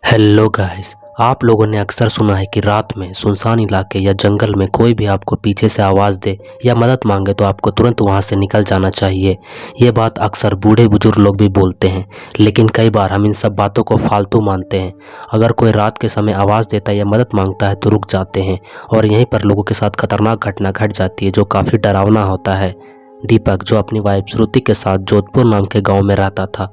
Hello guys, आप लोगों ने अक्सर सुना है कि रात में सुनसान इलाके या जंगल में कोई भी आपको पीछे से आवाज़ दे या मदद मांगे तो आपको तुरंत वहां से निकल जाना चाहिए। ये बात अक्सर बूढ़े बुजुर्ग लोग भी बोलते हैं, लेकिन कई बार हम इन सब बातों को फालतू मानते हैं। अगर कोई रात के समय आवाज़ देता है या मदद मांगता है तो रुक जाते हैं और यहीं पर लोगों के साथ खतरनाक घटना घट जाती है जो काफ़ी डरावना होता है। दीपक, जो अपनी वाइफ श्रुति के साथ जोधपुर नाम के गांव में रहता था।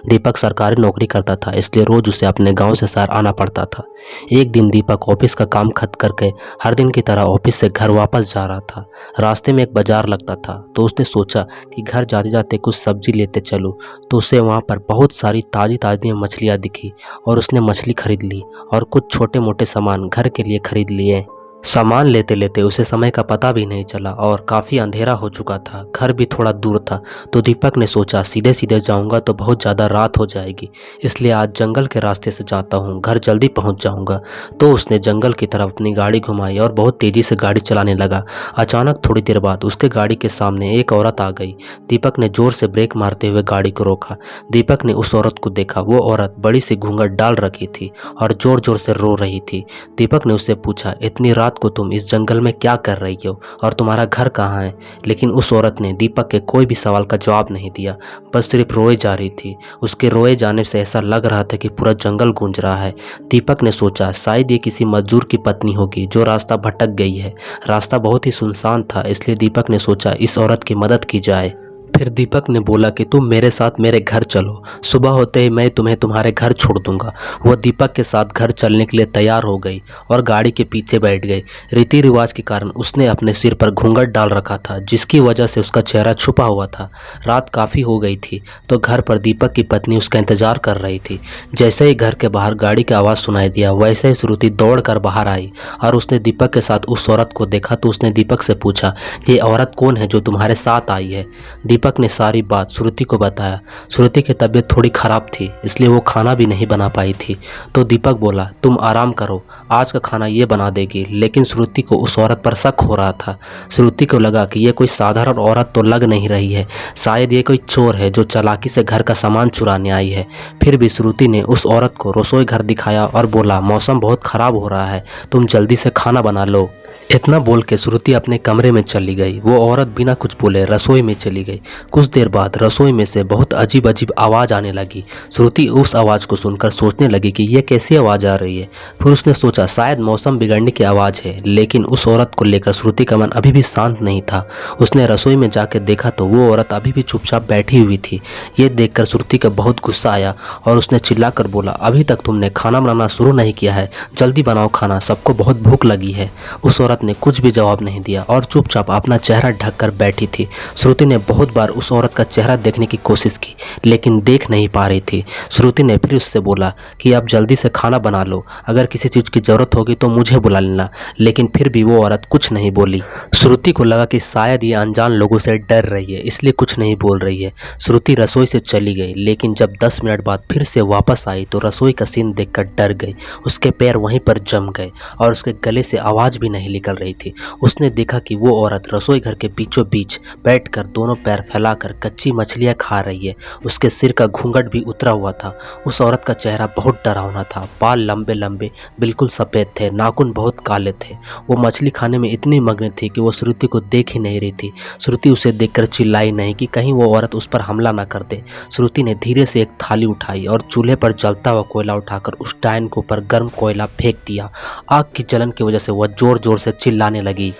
दीपक सरकारी नौकरी करता था, इसलिए रोज उसे अपने गांव से शहर आना पड़ता था। एक दिन दीपक ऑफिस का काम खत्म करके हर दिन की तरह ऑफिस से घर वापस जा रहा था। रास्ते में एक बाजार लगता था तो उसने सोचा कि घर जाते जाते कुछ सब्जी लेते चलूं। तो उसे वहां पर बहुत सारी ताजी ताजी मछलियां दिखी और उसने मछली खरीद ली और कुछ छोटे मोटे सामान घर के लिए खरीद लिए। सामान लेते लेते उसे समय का पता भी नहीं चला और काफ़ी अंधेरा हो चुका था। घर भी थोड़ा दूर था तो दीपक ने सोचा सीधे सीधे जाऊंगा तो बहुत ज़्यादा रात हो जाएगी, इसलिए आज जंगल के रास्ते से जाता हूँ, घर जल्दी पहुँच जाऊंगा। तो उसने जंगल की तरफ अपनी गाड़ी घुमाई और बहुत तेज़ी से गाड़ी चलाने लगा। अचानक थोड़ी देर बाद उसके गाड़ी के सामने एक औरत आ गई। दीपक ने ज़ोर से ब्रेक मारते हुए गाड़ी को रोका। दीपक ने उस औरत को देखा। वो औरत बड़ी सी घूंघट डाल रखी थी और ज़ोर ज़ोर से रो रही थी। दीपक ने उससे पूछा, इतनी रात को तुम इस जंगल में क्या कर रही हो और तुम्हारा घर कहाँ है? लेकिन उस औरत ने दीपक के कोई भी सवाल का जवाब नहीं दिया, बस सिर्फ रोए जा रही थी। उसके रोए जाने से ऐसा लग रहा था कि पूरा जंगल गूंज रहा है। दीपक ने सोचा शायद ये किसी मजदूर की पत्नी होगी जो रास्ता भटक गई है। रास्ता बहुत ही सुनसान था, इसलिए दीपक ने सोचा इस औरत की मदद की जाए। फिर दीपक ने बोला कि तुम मेरे साथ मेरे घर चलो, सुबह होते ही मैं तुम्हें तुम्हारे घर छोड़ दूंगा। वह दीपक के साथ घर चलने के लिए तैयार हो गई और गाड़ी के पीछे बैठ गई। रीति रिवाज के कारण उसने अपने सिर पर घूंघट डाल रखा था, जिसकी वजह से उसका चेहरा छुपा हुआ था। रात काफ़ी हो गई थी तो घर पर दीपक की पत्नी उसका इंतजार कर रही थी। जैसे ही घर के बाहर गाड़ी की आवाज़ सुनाई दिया, वैसे ही श्रुति दौड़ कर बाहर आई और उसने दीपक के साथ उस औरत को देखा तो उसने दीपक से पूछा, ये औरत कौन है जो तुम्हारे साथ आई है? दीपक ने सारी बात श्रुति को बताया। श्रुति की तबीयत थोड़ी खराब थी, इसलिए वो खाना भी नहीं बना पाई थी। तो दीपक बोला, तुम आराम करो, आज का खाना ये बना देगी। लेकिन श्रुति को उस औरत पर शक हो रहा था। श्रुति को लगा कि ये कोई साधारण औरत तो लग नहीं रही है, शायद ये कोई चोर है जो चालाकी से घर का सामान चुराने आई है। फिर भी श्रुति ने उस औरत को रसोई घर दिखाया और बोला, मौसम बहुत खराब हो रहा है, तुम जल्दी से खाना बना लो। इतना बोल के श्रुति अपने कमरे में चली गई। वो औरत बिना कुछ बोले रसोई में चली गई। कुछ देर बाद रसोई में से बहुत अजीब अजीब आवाज़ आने लगी। श्रुति उस आवाज़ को सुनकर सोचने लगी कि ये कैसी आवाज़ आ रही है। फिर उसने सोचा शायद मौसम बिगड़ने की आवाज़ है, लेकिन उस औरत को लेकर श्रुति का मन अभी भी शांत नहीं था। उसने रसोई में जाकर देखा तो वो औरत अभी भी चुपचाप बैठी हुई थी। ये देखकर श्रुति का बहुत गुस्सा आया और उसने चिल्लाकर बोला, अभी तक तुमने खाना बनाना शुरू नहीं किया है, जल्दी बनाओ खाना, सबको बहुत भूख लगी है। उस औरत ने कुछ भी जवाब नहीं दिया और चुपचाप अपना चेहरा ढककर बैठी थी। श्रुति ने बहुत बार उस औरत का चेहरा देखने की कोशिश की, लेकिन देख नहीं पा रही थी। श्रुति ने फिर उससे बोला कि अब जल्दी से खाना बना लो, अगर किसी चीज़ की ज़रूरत होगी तो मुझे बुला लेना। लेकिन फिर भी वो औरत कुछ नहीं बोली। श्रुति को लगा कि शायद ये अनजान लोगों से डर रही है, इसलिए कुछ नहीं बोल रही है। श्रुति रसोई से चली गई, लेकिन जब 10 मिनट बाद फिर से वापस आई तो रसोई का सीन देखकर डर गई। उसके पैर वहीं पर जम गए और उसके गले से आवाज़ भी नहीं निकल रही थी। उसने देखा कि वो औरत रसोई घर के बीचों बीच बैठकर दोनों पैर फैलाकर कच्ची मछलियां खा रही है। उसके सिर का घूंघट भी उतरा हुआ था। उस औरत का चेहरा बहुत डरावना था। बाल लंबे लंबे बिल्कुल सफ़ेद थे, नाखून बहुत काले थे। वो मछली खाने में इतनी मग्न थी कि वो श्रुति को देख ही नहीं रही थी। श्रुति उसे देखकर चिल्लाई नहीं कि कहीं वो औरत उस पर हमला न कर दे। श्रुति ने धीरे से एक थाली उठाई और चूल्हे पर जलता हुआ कोयला उठाकर उस डायन के ऊपर गर्म कोयला फेंक दिया। आग की जलन की वजह से वह जोर जोर से चिल्लाने लगी।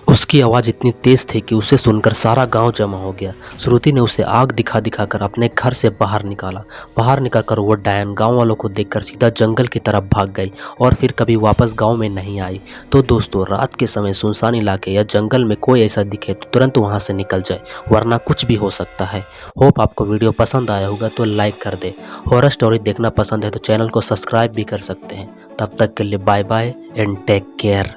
उसकी आवाज़ इतनी तेज थी कि उसे सुनकर सारा गांव जमा हो गया। श्रुति ने उसे आग दिखा दिखाकर अपने घर से बाहर निकाला। बाहर निकलकर वो डायन गांव वालों को देखकर सीधा जंगल की तरफ भाग गई और फिर कभी वापस गांव में नहीं आई। तो दोस्तों, रात के समय सुनसान इलाके या जंगल में कोई ऐसा दिखे तो तुरंत वहां से निकल जाए, वरना कुछ भी हो सकता है। होप आपको वीडियो पसंद आया होगा तो लाइक कर दे। हॉरर स्टोरी देखना पसंद है तो चैनल को सब्सक्राइब भी कर सकते हैं। तब तक के लिए bye bye and take care.